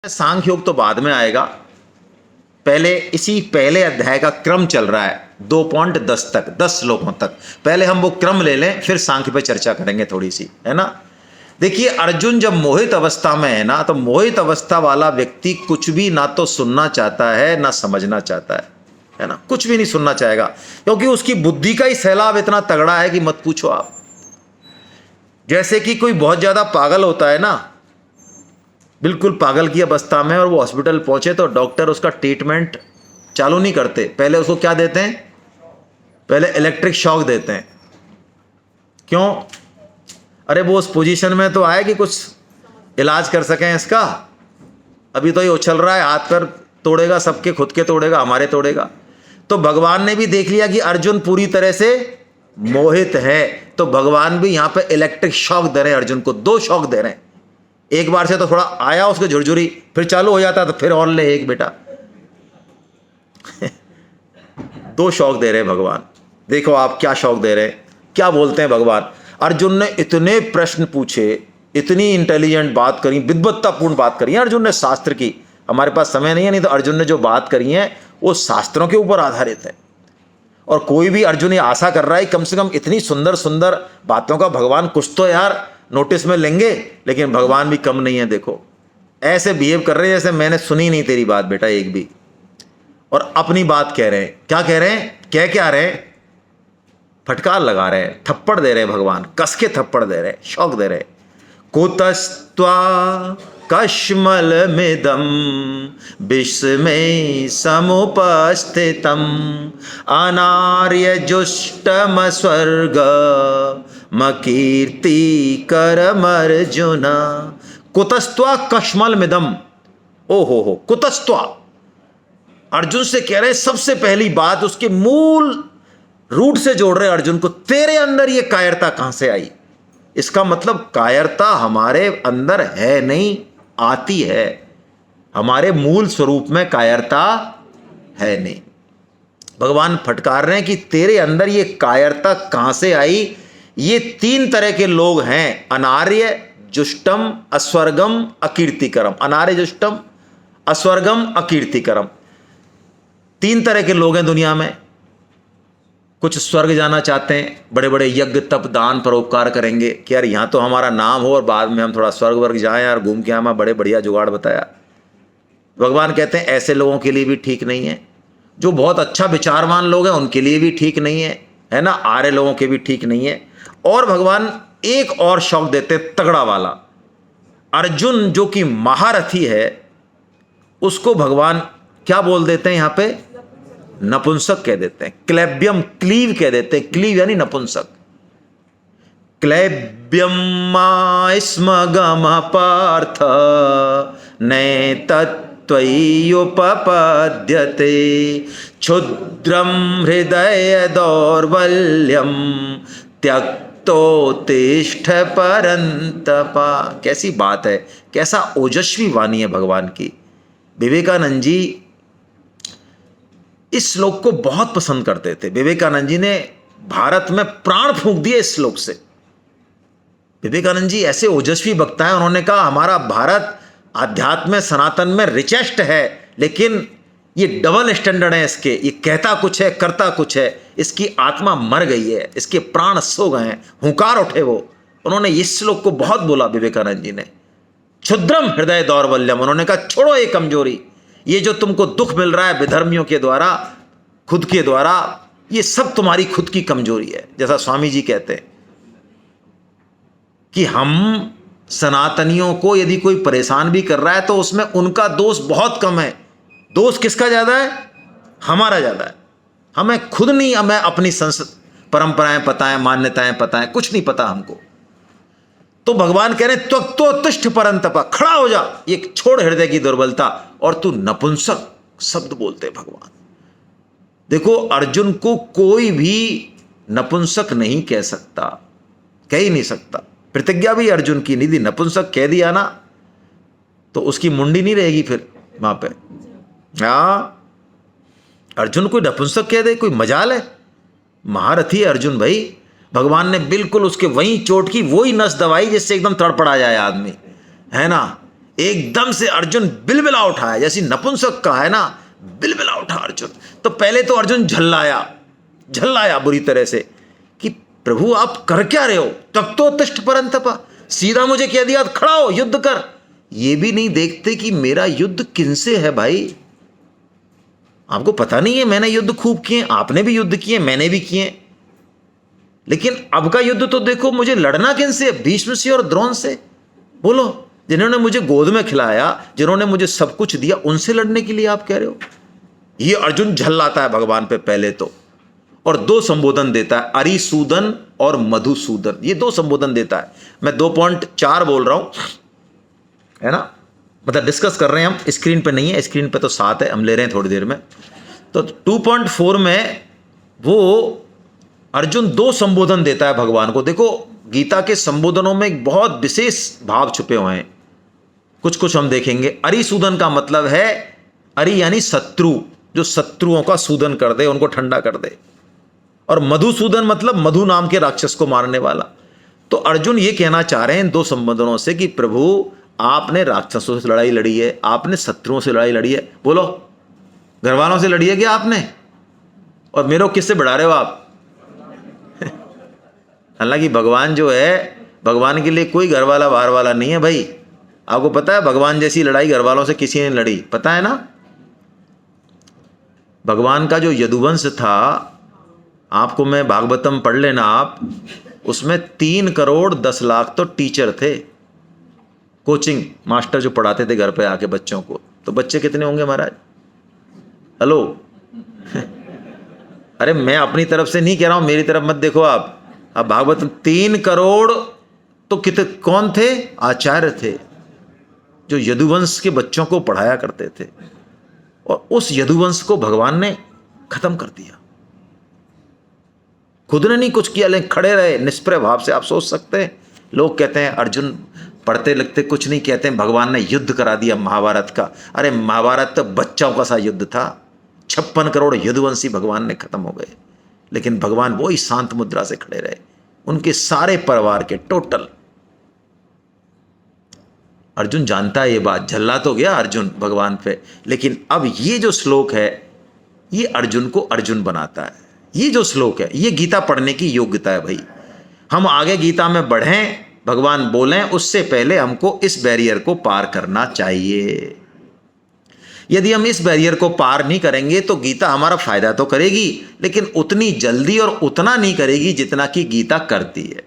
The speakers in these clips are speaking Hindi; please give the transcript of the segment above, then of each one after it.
सांख्य योग तो बाद में आएगा। पहले इसी पहले अध्याय का क्रम चल रहा है 2.10 तक, 10 श्लोकों तक। पहले हम वो क्रम ले लें, फिर सांख्य पे चर्चा करेंगे थोड़ी सी, है ना। देखिए, अर्जुन जब मोहित अवस्था में है ना, तो मोहित अवस्था वाला व्यक्ति कुछ भी ना तो सुनना चाहता है ना समझना चाहता है ना। कुछ भी नहीं सुनना चाहेगा, क्योंकि उसकी बुद्धि का ही सैलाब इतना तगड़ा है कि मत पूछो आप। जैसे कि कोई बहुत ज्यादा पागल होता है ना, बिल्कुल पागल की अवस्था में, और वो हॉस्पिटल पहुंचे तो डॉक्टर उसका ट्रीटमेंट चालू नहीं करते। पहले उसको क्या देते हैं? पहले इलेक्ट्रिक शॉक देते हैं। क्यों? अरे वो उस पोजीशन में तो आए कि कुछ इलाज कर सकें इसका। अभी तो ये उछल रहा है, हाथ पैर तोड़ेगा, सबके खुद के तोड़ेगा, हमारे तोड़ेगा। तो भगवान ने भी देख लिया कि अर्जुन पूरी तरह से मोहित है, तो भगवान भी यहां पे इलेक्ट्रिक शॉक दे रहे हैं अर्जुन को। 2 शॉक दे रहे हैं। एक बार से तो थोड़ा आया उसको झुरझुरी, फिर चालू हो जाता तो फिर और ले एक बेटा। 2 शौक दे रहे हैं भगवान। देखो आप क्या शौक दे रहे हैं, क्या बोलते हैं भगवान। अर्जुन ने इतने प्रश्न पूछे, इतनी इंटेलिजेंट बात करी, विद्वत्तापूर्ण बात करी है अर्जुन ने शास्त्र की। हमारे पास समय नहीं है, नहीं तो अर्जुन ने जो बात करी है वो शास्त्रों के ऊपर आधारित है। और कोई भी अर्जुन ये आशा कर रहा है कम से कम इतनी सुंदर सुंदर बातों का भगवान कुछ तो यार नोटिस में लेंगे, लेकिन भगवान भी कम नहीं है। देखो ऐसे बिहेव कर रहे हैं जैसे मैंने सुनी नहीं तेरी बात बेटा एक भी, और अपनी बात कह रहे हैं। क्या कह रहे हैं? क्या रहे हैं? फटकार लगा रहे हैं, थप्पड़ दे रहे हैं भगवान, कस के थप्पड़ दे रहे हैं, शौक दे रहे हैं। कुतस्त्वा कश्मलमिदं विस्मय समुपस्थितम् अनार्यजुष्टमस्वर्ग मकीर्तिकरमर्जुन। कुतस्त्वा कश्मलमिदं, ओ हो, कुतस्त्वा। अर्जुन से कह रहे सबसे पहली बात, उसके मूल रूट से जोड़ रहे अर्जुन को। तेरे अंदर ये कायरता कहां से आई? इसका मतलब कायरता हमारे अंदर है नहीं, आती है। हमारे मूल स्वरूप में कायरता है नहीं। भगवान फटकार रहे हैं कि तेरे अंदर ये कायरता कहां से आई। ये 3 तरह के लोग हैं, अनार्य जुष्टम अस्वर्गम अकीर्तिकरम। अनार्य जुष्टम अस्वर्गम अकीर्तिकरम, 3 तरह के लोग हैं दुनिया में। कुछ स्वर्ग जाना चाहते हैं, बड़े बड़े यज्ञ तप दान परोपकार करेंगे कि यार यहाँ तो हमारा नाम हो और बाद में हम थोड़ा स्वर्ग वर्ग जाएं यार, घूम के हमें बड़े बढ़िया जुगाड़ बताया। भगवान कहते हैं ऐसे लोगों के लिए भी ठीक नहीं है। जो बहुत अच्छा विचारवान लोग हैं उनके लिए भी ठीक नहीं है ना, आर्य लोगों के भी ठीक नहीं है। और भगवान एक और शौक देते तगड़ा वाला। अर्जुन जो कि महारथी है, उसको भगवान क्या बोल देते हैं यहाँ पे? नपुंसक कह देते हैं। क्लैब्यम, क्लीव कह देते हैं। क्लीव यानी नपुंसक। क्लैब्यम स्मगम पार्थ नैतत्त्वय्युपपद्यते क्षुद्रम हृदय दौर्बल्यम त्यक्तोत्तिष्ठ परंतपा। कैसी बात है, कैसा ओजस्वी वाणी है भगवान की। विवेकानंद जी इस श्लोक को बहुत पसंद करते थे। विवेकानंद जी ने भारत में प्राण फूंक दिए इस श्लोक से। विवेकानंद जी ऐसे ओजस्वी वक्ता हैं, उन्होंने कहा हमारा भारत आध्यात्म सनातन में रिचेस्ट है, लेकिन ये डबल स्टैंडर्ड है इसके। ये कहता कुछ है, करता कुछ है। इसकी आत्मा मर गई है, इसके प्राण सो गए हैं, हुंकार उठे वो। उन्होंने इस श्लोक को बहुत बोला विवेकानंद जी ने। क्षुद्रम हृदय दौर्बल्यम, उन्होंने कहा छोड़ो ये कमजोरी, ये जो तुमको दुख मिल रहा है विधर्मियों के द्वारा, खुद के द्वारा, ये सब तुम्हारी खुद की कमजोरी है। जैसा स्वामी जी कहते हैं कि हम सनातनियों को यदि कोई परेशान भी कर रहा है तो उसमें उनका दोष बहुत कम है। दोष किसका ज्यादा है? हमारा ज्यादा है। हमें खुद नहीं, हमें अपनी परंपराएं पता है, मान्यताएं पता है, कुछ नहीं पता हमको। तो भगवान कह रहे त्वक्तोत्तिष्ठ परंतपा, खड़ा हो जा, ये छोड़ हृदय की दुर्बलता, और तू नपुंसक शब्द बोलते भगवान। देखो अर्जुन को कोई भी नपुंसक नहीं कह सकता, कह ही नहीं सकता। प्रतिज्ञा भी अर्जुन की नहीं दी। नपुंसक कह दिया ना तो उसकी मुंडी नहीं रहेगी फिर वहां पे। हाँ, अर्जुन कोई नपुंसक कह दे, कोई मजाल है? महारथी है अर्जुन भाई। भगवान ने बिल्कुल उसके वहीं चोट की वही नस दवाई जिससे एकदम तड़पड़ा जाए आदमी, है ना। एकदम से अर्जुन बिलबिला उठा है, जैसी नपुंसक का है ना, बिलबिला उठा अर्जुन। तो पहले तो अर्जुन झल्लाया बुरी तरह से कि प्रभु आप कर क्या रहे हो, तब तो तिष्ठ परंतप, सीधा मुझे कह दिया खड़ा हो युद्ध कर। ये भी नहीं देखते कि मेरा युद्ध किनसे है भाई। आपको पता नहीं है, मैंने युद्ध खूब किए, आपने भी युद्ध किए, मैंने भी किए, लेकिन अब का युद्ध तो देखो मुझे लड़ना किनसे, भीष्म से और द्रोण से। बोलो, जिन्होंने मुझे गोद में खिलाया, जिन्होंने मुझे सब कुछ दिया, उनसे लड़ने के लिए आप कह रहे हो। ये अर्जुन झल्लाता है भगवान पे पहले तो, और 2 संबोधन देता है, अरिसूदन और मधुसूदन, ये 2 संबोधन देता है। मैं 2.4 बोल रहा हूं, है ना, मतलब डिस्कस कर रहे हैं हम, स्क्रीन पे नहीं है, स्क्रीन पे तो 7 है, हम ले रहे हैं थोड़ी देर में। तो 2.4 में वो अर्जुन 2 संबोधन देता है भगवान को। देखो गीता के संबोधनों में एक बहुत विशेष भाव छुपे हुए हैं, कुछ हम देखेंगे। अरिसूदन का मतलब है, अरि यानी शत्रु, जो शत्रुओं का सूदन कर दे, उनको ठंडा कर दे, और मधुसूदन मतलब मधु नाम के राक्षस को मारने वाला। तो अर्जुन ये कहना चाह रहे हैं इन 2 संबोधनों से कि प्रभु आपने राक्षसों से लड़ाई लड़ी है, आपने शत्रुओं से लड़ाई लड़ी है, बोलो घर वालों से लड़ी है क्या आपने, और मेरे को किससे बढ़ा रहे हो आप। हालांकि भगवान जो है, भगवान के लिए कोई घर वाला बाहर वाला नहीं है भाई। आपको पता है भगवान जैसी लड़ाई घर वालों से किसी ने लड़ी, पता है ना। भगवान का जो यदुवंश था, आपको मैं भागवतम पढ़ लेना आप, उसमें 3 करोड़ 10 लाख तो टीचर थे, कोचिंग मास्टर जो पढ़ाते थे घर पे आके बच्चों को। तो बच्चे कितने होंगे महाराज, हेलो। अरे मैं अपनी तरफ से नहीं कह रहा हूं, मेरी तरफ मत देखो आप। अब भागवत 3 करोड़ तो कितने कौन थे, आचार्य थे जो यदुवंश के बच्चों को पढ़ाया करते थे, और उस यदुवंश को भगवान ने खत्म कर दिया। खुद ने नहीं कुछ किया, लेकिन खड़े रहे निष्प्रय भाव से। आप सोच सकते हैं, लोग कहते हैं अर्जुन पढ़ते लिखते कुछ नहीं, कहते हैं भगवान ने युद्ध करा दिया महाभारत का। अरे महाभारत तो बच्चों का सा युद्ध था, 56 करोड़ यदुवंशी भगवान ने खत्म हो गए, लेकिन भगवान वही शांत मुद्रा से खड़े रहे, उनके सारे परिवार के टोटल। अर्जुन जानता है ये बात, झल्ला तो गया अर्जुन भगवान पे, लेकिन अब ये जो श्लोक है ये अर्जुन को अर्जुन बनाता है। ये जो श्लोक है ये गीता पढ़ने की योग्यता है भाई। हम आगे गीता में बढ़ें, भगवान बोलें, उससे पहले हमको इस बैरियर को पार करना चाहिए। यदि हम इस बैरियर को पार नहीं करेंगे तो गीता हमारा फायदा तो करेगी, लेकिन उतनी जल्दी और उतना नहीं करेगी जितना कि गीता करती है।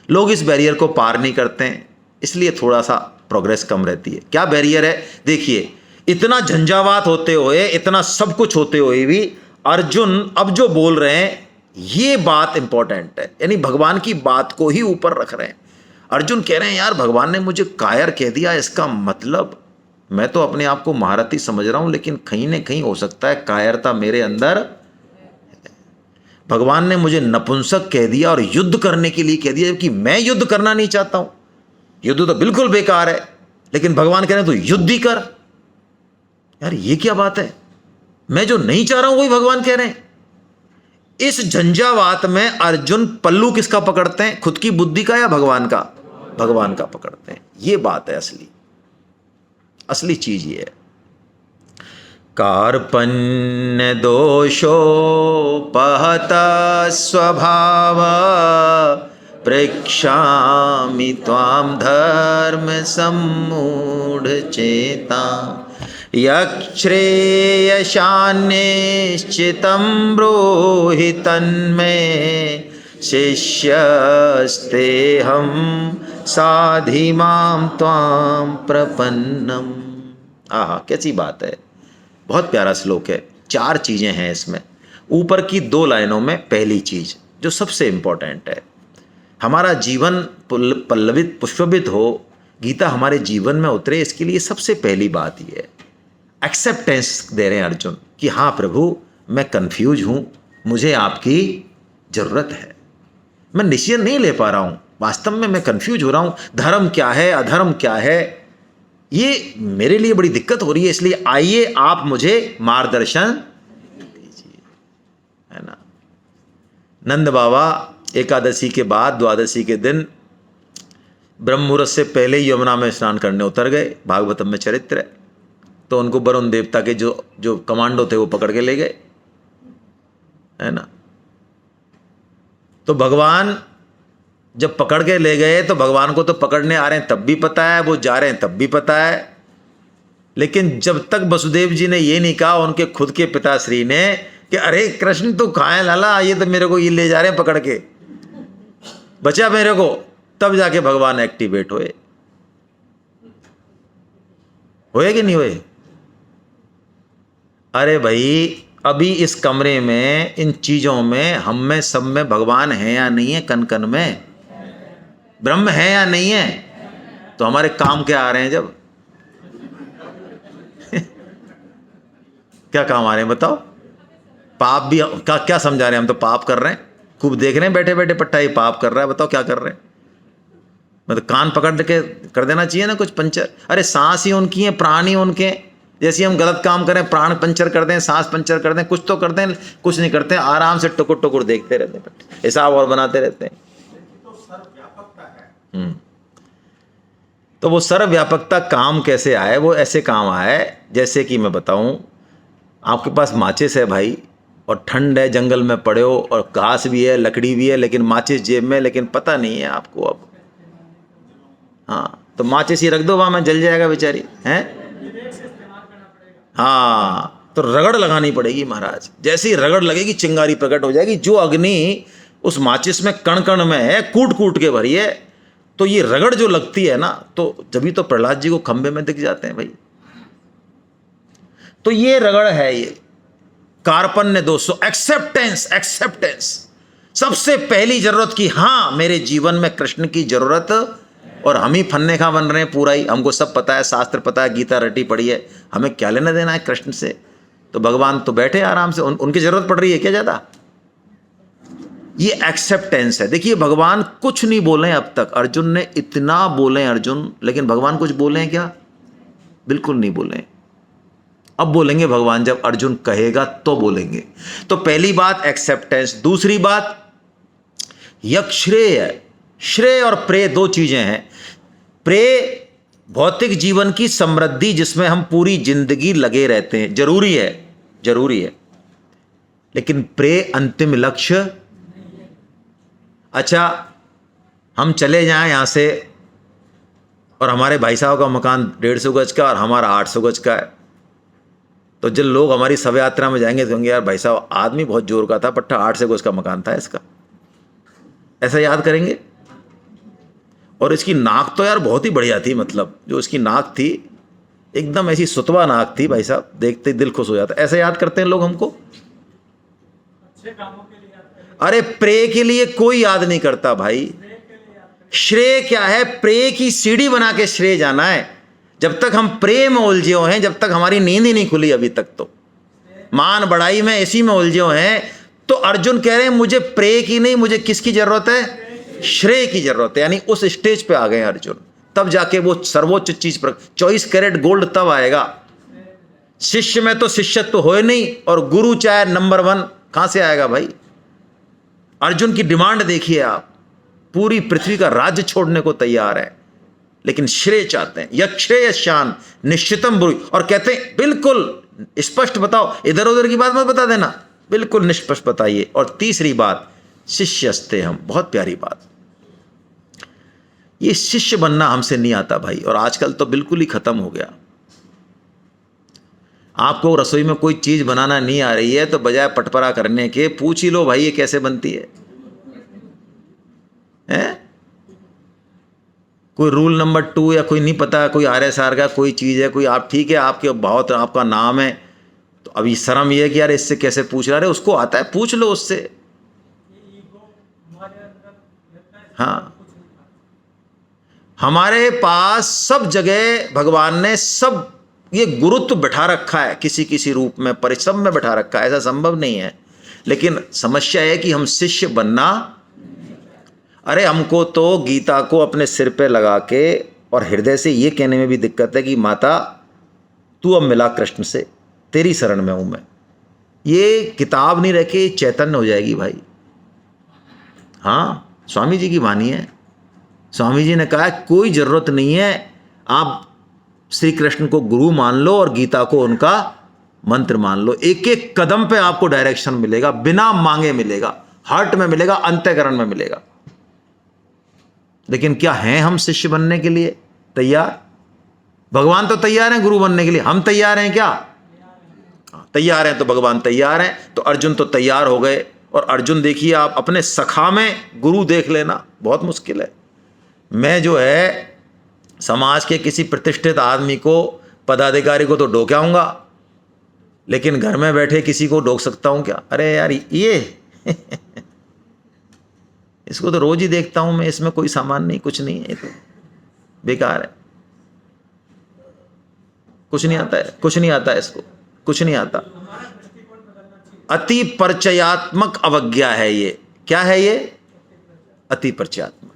लोग इस बैरियर को पार नहीं करते हैं, इसलिए थोड़ा सा प्रोग्रेस कम रहती है। क्या बैरियर है, देखिए, इतना झंझावात होते हुए, इतना सब कुछ होते हुए भी अर्जुन अब जो बोल रहे हैं ये बात इंपॉर्टेंट है, यानी भगवान की बात को ही ऊपर रख रहे हैं। अर्जुन कह रहे हैं यार भगवान ने मुझे कायर कह दिया, इसका मतलब मैं तो अपने आप को महारथी समझ रहा हूं, लेकिन कहीं ना कहीं हो सकता है कायरता मेरे अंदर। भगवान ने मुझे नपुंसक कह दिया और युद्ध करने के लिए कह दिया, जबकि मैं युद्ध करना नहीं चाहता हूं, युद्ध तो बिल्कुल बेकार है, लेकिन भगवान कह रहे हैं तो युद्ध ही कर। यार ये क्या बात है, मैं जो नहीं चाह रहा हूं वही भगवान कह रहे हैं। इस झंझावात में अर्जुन पल्लू किसका पकड़ते हैं, खुद की बुद्धि का या भगवान का, भगवान का पकड़ते हैं। ये बात है, असली चीज ये है। कार्पण्य दोषोपहत स्वभाव प्रेक्षामि त्वां धर्म सम्मूढ़ चेता यच्छ्रेयशान्निश्चितं ब्रूहि तन्मे शिष्यस्तेऽहं साधि मां त्वां प्रपन्नम। आहा, कैसी बात है, बहुत प्यारा श्लोक है। 4 चीजें हैं इसमें, ऊपर की 2 लाइनों में। पहली चीज जो सबसे इंपॉर्टेंट है, हमारा जीवन पल्लवित पुष्पित हो, गीता हमारे जीवन में उतरे, इसके लिए सबसे पहली बात यह है, एक्सेप्टेंस दे रहे हैं अर्जुन कि हाँ प्रभु मैं कंफ्यूज हूं, मुझे आपकी जरूरत है, मैं डिसीजन नहीं ले पा रहा हूं, वास्तव में मैं कंफ्यूज हो रहा हूं, धर्म क्या है अधर्म क्या है, ये मेरे लिए बड़ी दिक्कत हो रही है, इसलिए आइए आप मुझे मार्गदर्शन दीजिए, है ना। नंद बाबा एकादशी के बाद द्वादशी के दिन ब्रह्म मुहूर्त से पहले ही यमुना में स्नान करने उतर गए, भागवतम में चरित्र है। तो उनको वरुण देवता के जो जो कमांडो थे वो पकड़ के ले गए, है ना। तो भगवान जब पकड़ के ले गए तो भगवान को तो पकड़ने आ रहे हैं तब भी पता है, वो जा रहे हैं तब भी पता है, लेकिन जब तक वसुदेव जी ने ये नहीं कहा उनके खुद के पिताश्री ने कि अरे कृष्ण तो कहाँ है लाला, ये तो मेरे को ये ले जा रहे हैं पकड़ के, बचा मेरे को, तब जाके भगवान एक्टिवेट हुए कि नहीं हुए। अरे भाई अभी इस कमरे में इन चीजों में हम में सब में भगवान है या नहीं है, कन कन में ब्रह्म है या नहीं है, तो हमारे काम क्या आ रहे हैं जब क्या काम आ रहे हैं बताओ। पाप भी क्या समझा रहे हैं, हम तो पाप कर रहे हैं, खूब देख रहे हैं बैठे बैठे पट्टा ये पाप कर रहा है, बताओ क्या कर रहे हैं। मतलब कान पकड़ के कर देना चाहिए ना कुछ पंचर। अरे सांस ही उनकी है, प्राण ही उनके, जैसे हम गलत काम करें प्राण पंचर कर दें, सांस पंचर कर दें, कुछ तो करते हैं, कुछ नहीं करते हैं, आराम से टुकुर टुकुर देखते रहते हैं, हिसाब और बनाते रहते हैं। तो वो सर्वव्यापकता काम कैसे आए, वो ऐसे काम आए जैसे कि मैं बताऊं, आपके पास माचिस है भाई और ठंड है, जंगल में पड़े हो और घास भी है लकड़ी भी है, लेकिन माचिस जेब में, लेकिन पता नहीं है आपको अब। हाँ तो माचिस ही रख दो वहां में, जल जाएगा बेचारी हैं। हाँ तो रगड़ लगानी पड़ेगी महाराज, जैसे ही रगड़ लगेगी चिंगारी प्रकट हो जाएगी। जो अग्नि उस माचिस में कण कण में है, कूट कूट के भरी है, तो ये रगड़ जो लगती है ना, तो जब तो प्रहलाद जी को खंबे में दिख जाते हैं भाई। तो ये रगड़ है, ये कार्पण्य दोस्तों, एक्सेप्टेंस। एक्सेप्टेंस सबसे पहली जरूरत की, हाँ मेरे जीवन में कृष्ण की जरूरत, और हम ही फन्ने खा बन रहे हैं पूरा ही, हमको सब पता है, शास्त्र पता है, गीता रटी पड़ी है, हमें क्या लेना देना है कृष्ण से। तो भगवान तो बैठे आराम से, उनकी जरूरत पड़ रही है क्या ज्यादा। ये एक्सेप्टेंस है। देखिए भगवान कुछ नहीं बोले अब तक, अर्जुन ने इतना बोले अर्जुन, लेकिन भगवान कुछ बोले हैं क्या, बिल्कुल नहीं बोले। अब बोलेंगे भगवान, जब अर्जुन कहेगा तो बोलेंगे। तो पहली बात एक्सेप्टेंस, दूसरी बात यक्षश्रेय। श्रेय और प्रेय दो चीजें हैं। प्रेय भौतिक जीवन की समृद्धि जिसमें हम पूरी जिंदगी लगे रहते हैं, जरूरी है, जरूरी है, लेकिन प्रेय अंतिम लक्ष्य। अच्छा हम चले जाएं यहां से और हमारे भाई साहब का मकान 150 गज का और हमारा 800 गज का है, तो जब लोग हमारी शव यात्रा में जाएंगे तो कहेंगे यार भाई साहब आदमी बहुत जोर का था, पट्टा 800 गज का मकान था इसका, ऐसा याद करेंगे। और इसकी नाक तो यार बहुत ही बढ़िया थी, मतलब जो इसकी नाक थी एकदम ऐसी सुतवा नाक थी भाई साहब, देखते ही दिल खुश हो जाता। ऐसे याद करते हैं लोग हमको, अच्छे कामों के लिए। अरे प्रेय के लिए कोई याद नहीं करता भाई। श्रेय क्या है, प्रेय की सीढ़ी बना के श्रेय जाना है। जब तक हम प्रेय में उलझे हुए हैं, जब तक हमारी नींद ही नहीं खुली अभी तक, तो मान बढ़ाई में इसी में उलझे हुए हैं। तो अर्जुन कह रहे हैं मुझे प्रेय की नहीं, मुझे किसकी जरूरत है, श्रेय की जरूरत है। यानी उस स्टेज पे आ गए अर्जुन, तब जाके वो सर्वोच्च चीज पर 24 कैरेट गोल्ड तब आएगा। शिष्य में तो शिष्यत्व तो हो नहीं, और गुरु चाहे नंबर 1 कहां से आएगा भाई। अर्जुन की डिमांड देखिए आप, पूरी पृथ्वी का राज्य छोड़ने को तैयार है, लेकिन श्रेय चाहते हैं। यक्षेय शान निश्चितम बुरी, और कहते हैं बिल्कुल स्पष्ट बताओ, इधर उधर की बात मत बता देना, बिल्कुल निष्पष्ट बताइए। और तीसरी बात शिष्यस्ते हम, बहुत प्यारी बात, ये शिष्य बनना हमसे नहीं आता भाई, और आजकल तो बिल्कुल ही खत्म हो गया। आपको रसोई में कोई चीज बनाना नहीं आ रही है तो बजाय पटपरा करने के पूछ ही लो भाई ये कैसे बनती है, हैं? कोई रूल नंबर 2 या कोई नहीं पता, कोई RSR का कोई चीज है, कोई आप ठीक है आपके बहुत आपका नाम है, तो अभी शर्म ये है कि यार इससे कैसे पूछ रहा है, उसको आता है पूछ लो उससे। हाँ हमारे पास सब जगह भगवान ने सब ये गुरुत्व बैठा रखा है, किसी किसी रूप में परिश्रम में बैठा रखा है, ऐसा संभव नहीं है। लेकिन समस्या है कि हम शिष्य बनना, अरे हमको तो गीता को अपने सिर पे लगा के और हृदय से ये कहने में भी दिक्कत है कि माता तू अब मिला कृष्ण से, तेरी शरण में हूं मैं। ये किताब नहीं रखे चैतन्य हो जाएगी भाई। हाँ स्वामी जी की वाणी है, स्वामी जी ने कहा कोई जरूरत नहीं है, आप श्री कृष्ण को गुरु मान लो और गीता को उनका मंत्र मान लो। एक एक कदम पे आपको डायरेक्शन मिलेगा, बिना मांगे मिलेगा, हार्ट में मिलेगा, अंतःकरण में मिलेगा। लेकिन क्या हैं हम शिष्य बनने के लिए तैयार? भगवान तो तैयार हैं गुरु बनने के लिए, हम तैयार हैं क्या? तैयार हैं तो भगवान तैयार हैं। तो अर्जुन तो तैयार हो गए। और अर्जुन देखिए, आप अपने सखा में गुरु देख लेना, बहुत मुश्किल है। मैं जो है समाज के किसी प्रतिष्ठित आदमी को, पदाधिकारी को तो डोक्याऊंगा, लेकिन घर में बैठे किसी को डोक सकता हूं क्या? अरे यार ये इसको तो रोज ही देखता हूं मैं, इसमें कोई सामान नहीं, कुछ नहीं है, ये तो बेकार है, कुछ नहीं आता है, कुछ नहीं आता है, इसको कुछ नहीं आता। अति परिचयात्मक अवज्ञा है ये। क्या है ये? अति परिचयात्मक।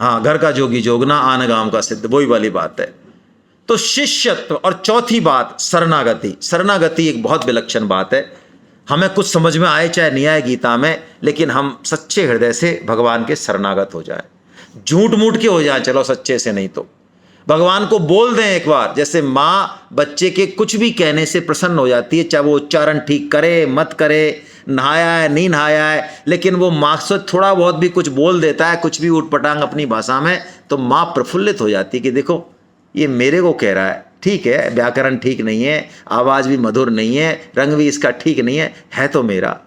हाँ, घर का जोगी जोगना, आन गांव का सिद्ध, वही वाली बात है। तो शिष्यत्व। और चौथी बात शरणागति। शरणागति एक बहुत विलक्षण बात है। हमें कुछ समझ में आए चाहे नहीं आए गीता में, लेकिन हम सच्चे हृदय से भगवान के शरणागत हो जाए, झूठ मूठ के हो जाए, चलो सच्चे से, नहीं तो भगवान को बोल दें एक बार। जैसे माँ बच्चे के कुछ भी कहने से प्रसन्न हो जाती है, चाहे वो उच्चारण ठीक करे मत करे, नहाया है नहीं नहाया है, लेकिन वो माँ से थोड़ा बहुत भी कुछ बोल देता है, कुछ भी उटपटांग अपनी भाषा में, तो माँ प्रफुल्लित हो जाती है कि देखो ये मेरे को कह रहा है, ठीक है, व्याकरण ठीक नहीं है, आवाज़ भी मधुर नहीं है, रंग भी इसका ठीक नहीं है तो मेरा,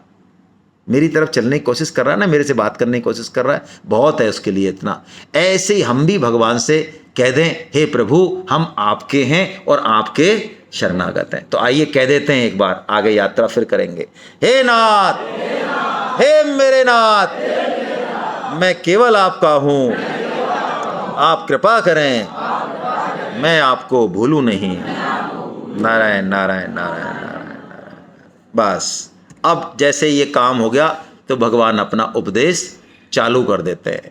मेरी तरफ चलने की कोशिश कर रहा है ना, मेरे से बात करने की कोशिश कर रहा है, बहुत है उसके लिए इतना। ऐसे ही हम भी भगवान से कह दें, हे प्रभु हम आपके हैं और आपके शरणागत हैं। तो आइए कह देते हैं एक बार, आगे यात्रा फिर करेंगे। हे नाथ, हे मेरे नाथ, मैं केवल आपका हूँ, आप कृपा करें, मैं आपको भूलूं नहीं। नारायण नारायण नारायण नारायण। बस अब जैसे ये काम हो गया तो भगवान अपना उपदेश चालू कर देते हैं।